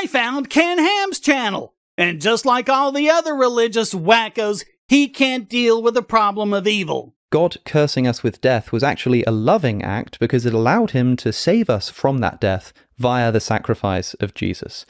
I found Ken Ham's channel. And just like all the other religious wackos, he can't deal with the problem of evil. God cursing us with death was actually a loving act because it allowed him to save us from that death via the sacrifice of Jesus.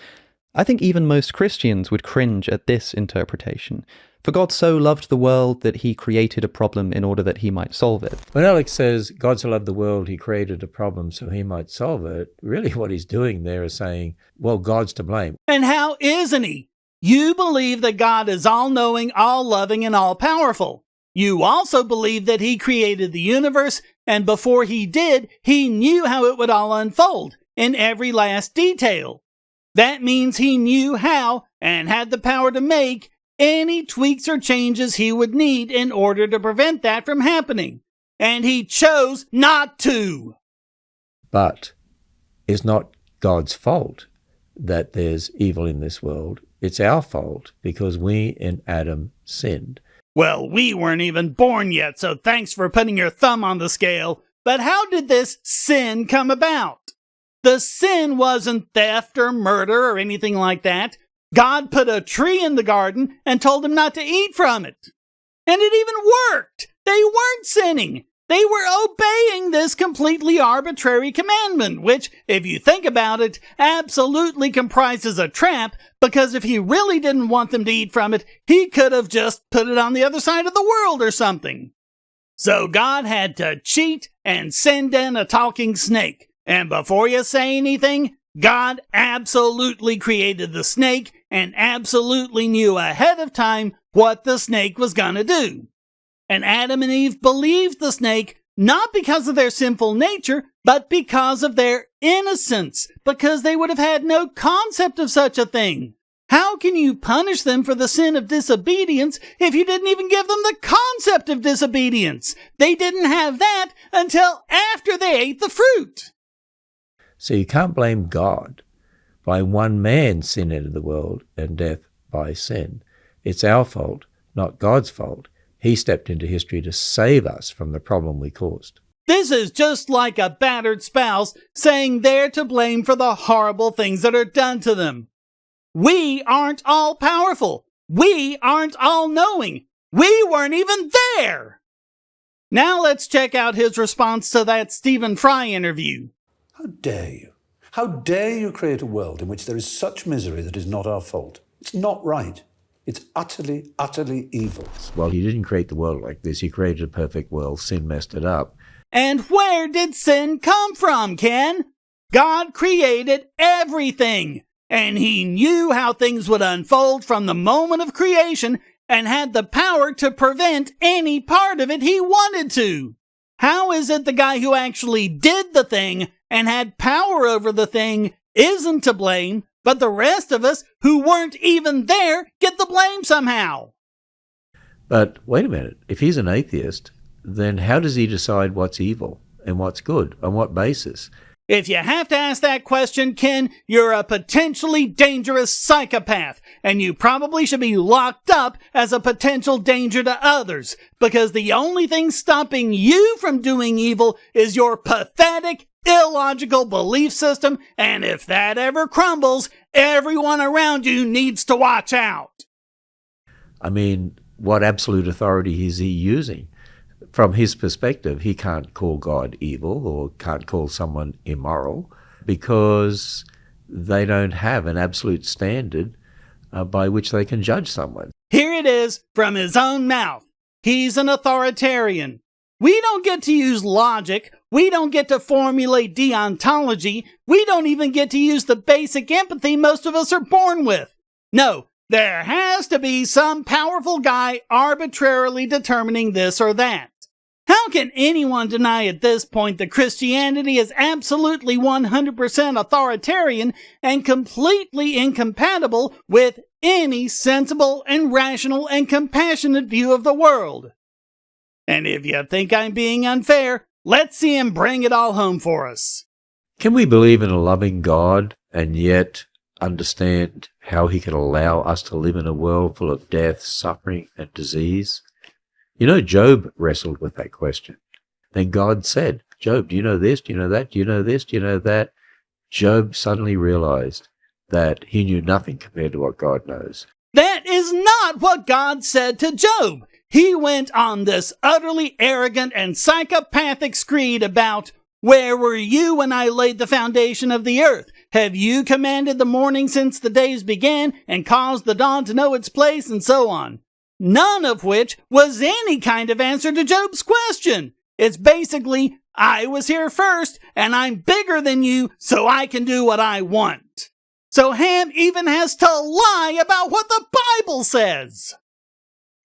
I think even most Christians would cringe at this interpretation. For God so loved the world that he created a problem in order that he might solve it. When Alex says God so loved the world, he created a problem so he might solve it, really what he's doing there is saying, well, God's to blame. And how isn't he? You believe that God is all-knowing, all-loving, and all-powerful. You also believe that he created the universe, and before he did, he knew how it would all unfold, in every last detail. That means he knew how, and had the power to make, any tweaks or changes he would need in order to prevent that from happening. And he chose not to. But it's not God's fault that there's evil in this world. It's our fault because we and Adam sinned. Well, we weren't even born yet, so thanks for putting your thumb on the scale. But how did this sin come about? The sin wasn't theft or murder or anything like that. God put a tree in the garden and told him not to eat from it. And it even worked. They weren't sinning. They were obeying this completely arbitrary commandment, which, if you think about it, absolutely comprises a trap, because if he really didn't want them to eat from it, he could have just put it on the other side of the world or something. So God had to cheat and send in a talking snake. And before you say anything, God absolutely created the snake and absolutely knew ahead of time what the snake was going to do. And Adam and Eve believed the snake not because of their sinful nature, but because of their innocence, because they would have had no concept of such a thing. How can you punish them for the sin of disobedience if you didn't even give them the concept of disobedience? They didn't have that until after they ate the fruit. So you can't blame God. By one man sin entered the world, and death by sin. It's our fault, not God's fault. He stepped into history to save us from the problem we caused. This is just like a battered spouse saying they're to blame for the horrible things that are done to them. We aren't all-powerful. We aren't all-knowing. We weren't even there. Now let's check out his response to that Stephen Fry interview. How dare you? How dare you create a world in which there is such misery that is not our fault? It's not right. It's utterly, utterly evil. Well, he didn't create the world like this. He created a perfect world. Sin messed it up. And where did sin come from, Ken? God created everything, and he knew how things would unfold from the moment of creation and had the power to prevent any part of it he wanted to. How is it the guy who actually did the thing and had power over the thing isn't to blame, but the rest of us who weren't even there get the blame somehow? But wait a minute. If he's an atheist, then how does he decide what's evil and what's good? On what basis? If you have to ask that question, Ken, you're a potentially dangerous psychopath, and you probably should be locked up as a potential danger to others, because the only thing stopping you from doing evil is your pathetic, illogical belief system, and if that ever crumbles, everyone around you needs to watch out. I mean, what absolute authority is he using? From his perspective, he can't call God evil or can't call someone immoral because they don't have an absolute standard by which they can judge someone. Here it is from his own mouth. He's an authoritarian. We don't get to use logic. We don't get to formulate deontology. We don't even get to use the basic empathy most of us are born with. No, there has to be some powerful guy arbitrarily determining this or that. How can anyone deny at this point that Christianity is absolutely 100% authoritarian and completely incompatible with any sensible and rational and compassionate view of the world? And if you think I'm being unfair, let's see him bring it all home for us. Can we believe in a loving God and yet understand how he can allow us to live in a world full of death, suffering, and disease? You know, Job wrestled with that question. Then God said, Job, do you know this? Do you know that? Do you know this? Do you know that? Job suddenly realized that he knew nothing compared to what God knows. That is not what God said to Job. He went on this utterly arrogant and psychopathic screed about, "Where were you when I laid the foundation of the earth? Have you commanded the morning since the days began and caused the dawn to know its place?" and so on. None of which was any kind of answer to Job's question. It's basically, I was here first and I'm bigger than you, so I can do what I want. So Ham even has to lie about what the Bible says.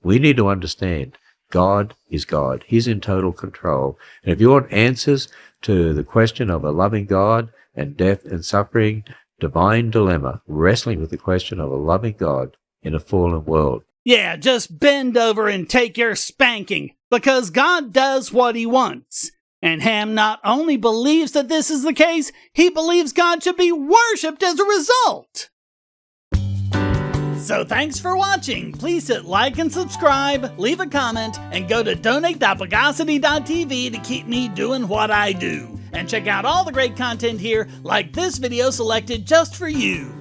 We need to understand God is God. He's in total control. And if you want answers to the question of a loving God and death and suffering, divine dilemma, wrestling with the question of a loving God in a fallen world. Yeah, just bend over and take your spanking, because God does what he wants. And Ham not only believes that this is the case, he believes God should be worshipped as a result. So thanks for watching. Please hit like and subscribe, leave a comment, and go to donate.bogosity.tv to keep me doing what I do. And check out all the great content here, like this video selected just for you.